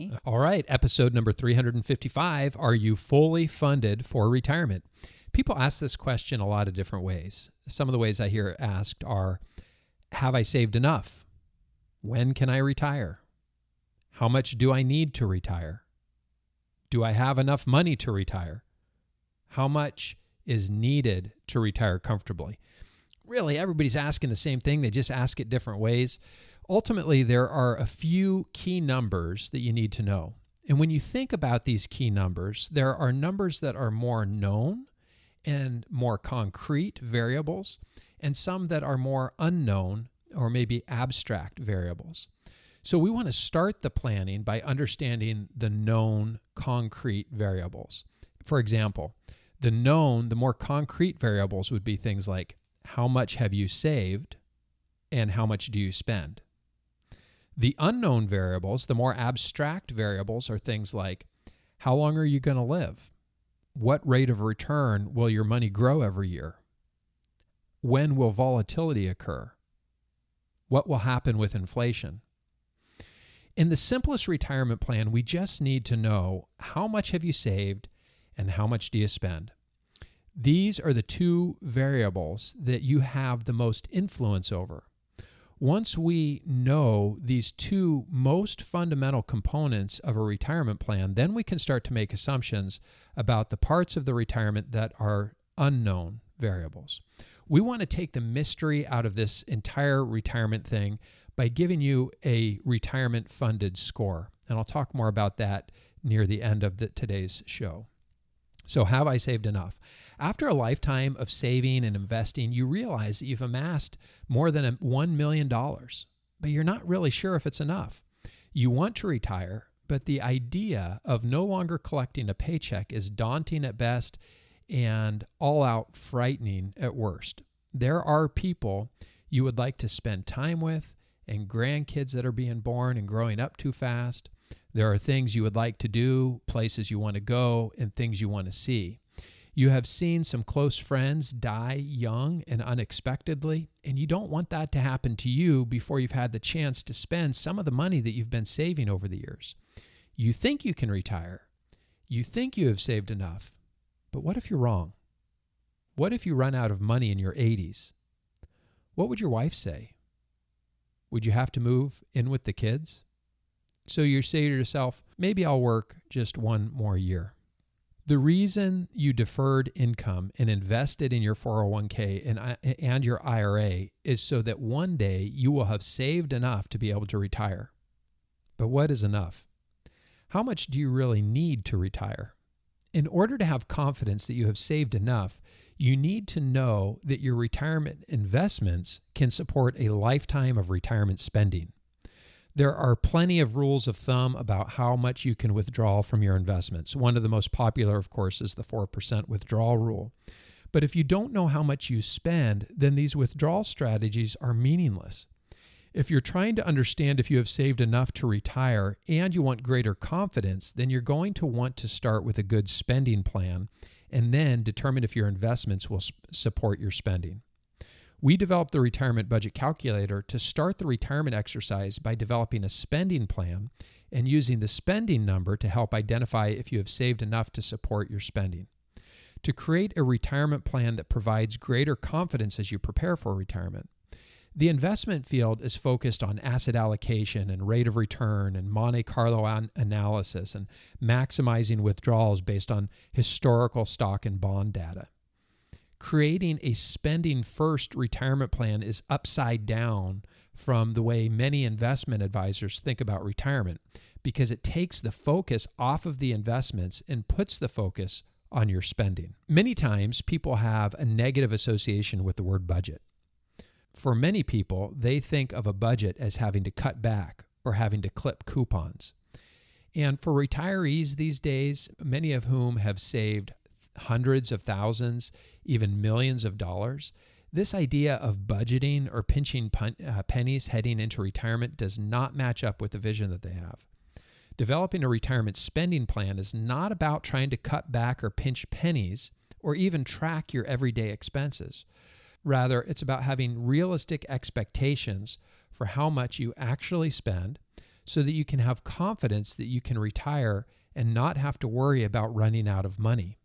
me. All right, episode number 355. Are you fully funded for retirement? People ask this question a lot of different ways. Some of the ways I hear it asked are, have I saved enough? When can I retire? How much do I need to retire? Do I have enough money to retire? How much is needed to retire comfortably? Really, everybody's asking the same thing. They just ask it different ways. Ultimately, there are a few key numbers that you need to know. And when you think about these key numbers, there are numbers that are more known and more concrete variables, and some that are more unknown or maybe abstract variables. So we want to start the planning by understanding the known concrete variables. For example, the more concrete variables would be things like how much have you saved and how much do you spend? The unknown variables, the more abstract variables, are things like how long are you going to live? What rate of return will your money grow every year? When will volatility occur? What will happen with inflation? In the simplest retirement plan, we just need to know how much have you saved and how much do you spend. These are the two variables that you have the most influence over. Once we know these two most fundamental components of a retirement plan, then we can start to make assumptions about the parts of the retirement that are unknown variables. We want to take the mystery out of this entire retirement thing by giving you a retirement funded score. And I'll talk more about that near the end of today's show. So have I saved enough? After a lifetime of saving and investing, you realize that you've amassed more than $1 million, but you're not really sure if it's enough. You want to retire, but the idea of no longer collecting a paycheck is daunting at best and all out frightening at worst. There are people you would like to spend time with and grandkids that are being born and growing up too fast. There are things you would like to do, places you want to go, and things you want to see. You have seen some close friends die young and unexpectedly, and you don't want that to happen to you before you've had the chance to spend some of the money that you've been saving over the years. You think you can retire. You think you have saved enough. But what if you're wrong? What if you run out of money in your 80s? What would your wife say? Would you have to move in with the kids? So you say to yourself, maybe I'll work just one more year. The reason you deferred income and invested in your 401k and your IRA is so that one day you will have saved enough to be able to retire. But what is enough? How much do you really need to retire? In order to have confidence that you have saved enough, you need to know that your retirement investments can support a lifetime of retirement spending. There are plenty of rules of thumb about how much you can withdraw from your investments. One of the most popular, of course, is the 4% withdrawal rule. But if you don't know how much you spend, then these withdrawal strategies are meaningless. If you're trying to understand if you have saved enough to retire and you want greater confidence, then you're going to want to start with a good spending plan and then determine if your investments will support your spending. We developed the Retirement Budget Calculator to start the retirement exercise by developing a spending plan and using the spending number to help identify if you have saved enough to support your spending. To create a retirement plan that provides greater confidence as you prepare for retirement, the investment field is focused on asset allocation and rate of return and Monte Carlo analysis and maximizing withdrawals based on historical stock and bond data. Creating a spending-first retirement plan is upside down from the way many investment advisors think about retirement because it takes the focus off of the investments and puts the focus on your spending. Many times, people have a negative association with the word budget. For many people, they think of a budget as having to cut back or having to clip coupons. And for retirees these days, many of whom have saved hundreds of thousands, even millions of dollars, this idea of budgeting or pinching pennies heading into retirement does not match up with the vision that they have. Developing a retirement spending plan is not about trying to cut back or pinch pennies or even track your everyday expenses. Rather, it's about having realistic expectations for how much you actually spend so that you can have confidence that you can retire and not have to worry about running out of money.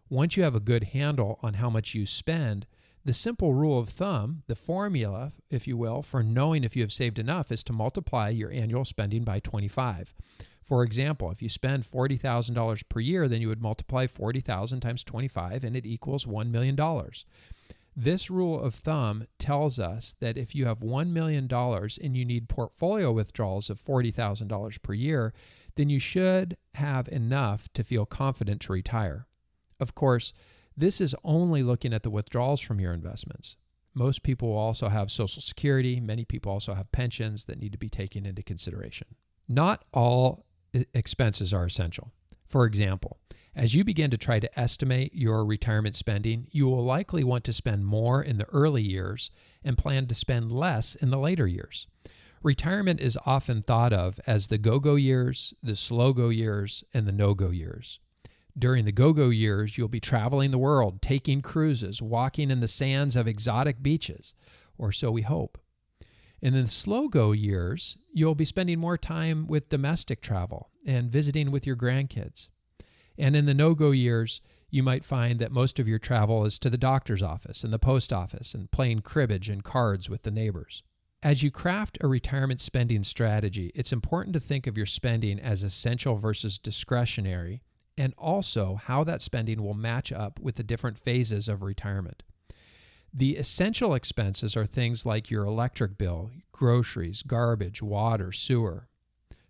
Once you have a good handle on how much you spend, the simple rule of thumb, the formula, if you will, for knowing if you have saved enough is to multiply your annual spending by 25. For example, if you spend $40,000 per year, then you would multiply 40,000 times 25 and it equals $1 million. This rule of thumb tells us that if you have $1 million and you need portfolio withdrawals of $40,000 per year, then you should have enough to feel confident to retire. Of course, this is only looking at the withdrawals from your investments. Most people will also have Social Security. Many people also have pensions that need to be taken into consideration. Not all expenses are essential. For example, as you begin to try to estimate your retirement spending, you will likely want to spend more in the early years and plan to spend less in the later years. Retirement is often thought of as the go-go years, the slow-go years, and the no-go years. During the go-go years, you'll be traveling the world, taking cruises, walking in the sands of exotic beaches, or so we hope. In the slow-go years, you'll be spending more time with domestic travel and visiting with your grandkids. And in the no-go years, you might find that most of your travel is to the doctor's office and the post office and playing cribbage and cards with the neighbors. As you craft a retirement spending strategy, it's important to think of your spending as essential versus discretionary, and also how that spending will match up with the different phases of retirement. The essential expenses are things like your electric bill, groceries, garbage, water, sewer.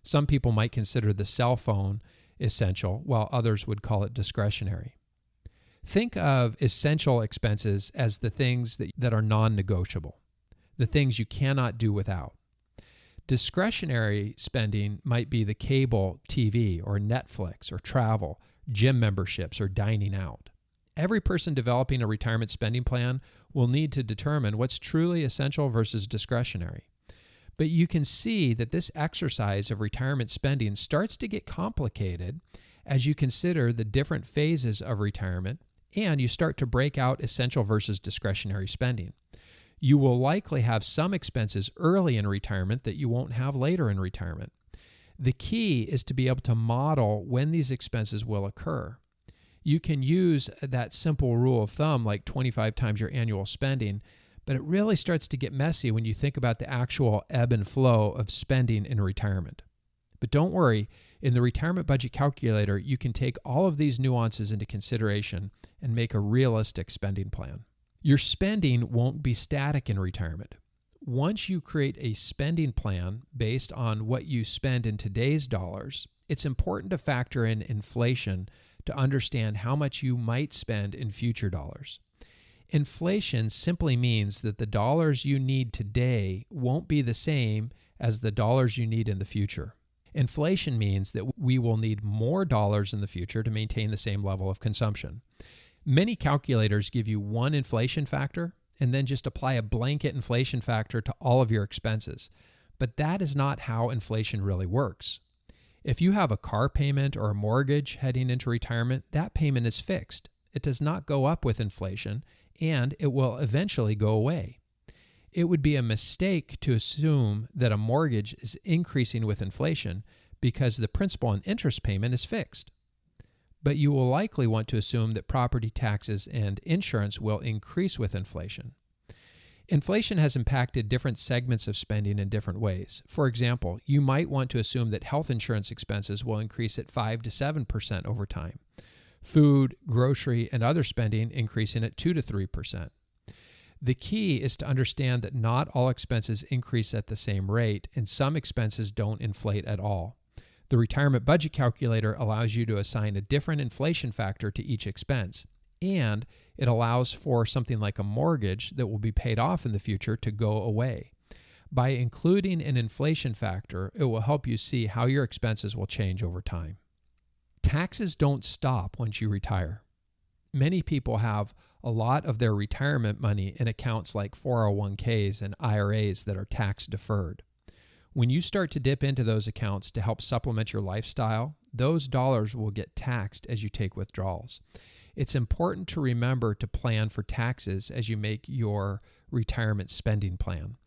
Some people might consider the cell phone essential, while others would call it discretionary. Think of essential expenses as the things that are non-negotiable, the things you cannot do without. Discretionary spending might be the cable TV or Netflix or travel, gym memberships, or dining out. Every person developing a retirement spending plan will need to determine what's truly essential versus discretionary. But you can see that this exercise of retirement spending starts to get complicated as you consider the different phases of retirement and you start to break out essential versus discretionary spending. You will likely have some expenses early in retirement that you won't have later in retirement. The key is to be able to model when these expenses will occur. You can use that simple rule of thumb like 25 times your annual spending, but it really starts to get messy when you think about the actual ebb and flow of spending in retirement. But don't worry, in the retirement budget calculator, you can take all of these nuances into consideration and make a realistic spending plan. Your spending won't be static in retirement. Once you create a spending plan based on what you spend in today's dollars, it's important to factor in inflation to understand how much you might spend in future dollars. Inflation simply means that the dollars you need today won't be the same as the dollars you need in the future. Inflation means that we will need more dollars in the future to maintain the same level of consumption. Many calculators give you one inflation factor and then just apply a blanket inflation factor to all of your expenses. But that is not how inflation really works. If you have a car payment or a mortgage heading into retirement, that payment is fixed. It does not go up with inflation, and it will eventually go away. It would be a mistake to assume that a mortgage is increasing with inflation because the principal and interest payment is fixed. But you will likely want to assume that property taxes and insurance will increase with inflation. Inflation has impacted different segments of spending in different ways. For example, you might want to assume that health insurance expenses will increase at 5 to 7% over time. Food, grocery, and other spending increasing at 2 to 3%. The key is to understand that not all expenses increase at the same rate, and some expenses don't inflate at all. The retirement budget calculator allows you to assign a different inflation factor to each expense, and it allows for something like a mortgage that will be paid off in the future to go away. By including an inflation factor, it will help you see how your expenses will change over time. Taxes don't stop once you retire. Many people have a lot of their retirement money in accounts like 401ks and IRAs that are tax deferred. When you start to dip into those accounts to help supplement your lifestyle, those dollars will get taxed as you take withdrawals. It's important to remember to plan for taxes as you make your retirement spending plan.